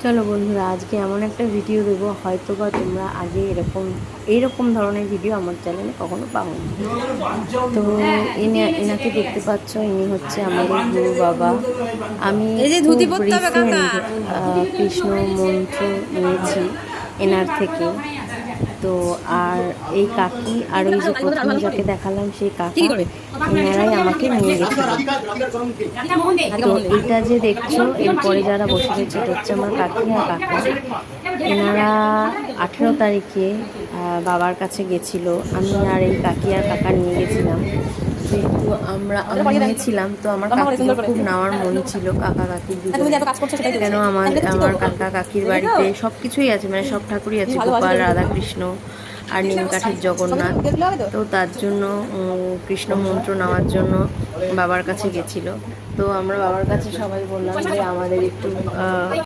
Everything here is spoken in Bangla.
চলো বন্ধুরা, আজকে এমন একটা ভিডিও দেবো, হয়তো বা তোমরা আগে এইরকম ধরনের ভিডিও আমার চ্যানেলে কখনো পাওনি। তো এনাকে দেখতে পাচ্ছ, ইনি হচ্ছে আমাদের গুরু বাবা। আমি খুব রিসেন্ট কৃষ্ণ মন্ত্র নিয়েছি এনার থেকে। তো আর এই কাকি আর ওই যে প্রথমে যাকে দেখালাম সেই কাকি, এনারাই আমাকে নিয়ে গেছিল। তো এটা যে দেখছো, এরপরে যারা বসে রয়েছে এটা হচ্ছে আমার কাকি আর কাকা। এনারা 18 তারিখে বাবার কাছে গেছিল। আমি আর এই কাকি আর কাকা নিয়ে গেছিলাম। যেহেতু আমি নিয়েছিলাম, তো আমার কাকির খুব নেওয়ার মন ছিল, কাকা কাকির দুজনে। কেন আমার কাকা কাকির বাড়িতে সব কিছুই আছে, মানে সব ঠাকুরই আছে, গোপাল, রাধাকৃষ্ণ আর নিম কাঠের জগন্নাথ। তো তার জন্য কৃষ্ণ মন্ত্র নেওয়ার জন্য বাবার কাছে গেছিল। তো আমরা বাবার কাছে সবাই বললাম যে আমাদের একটু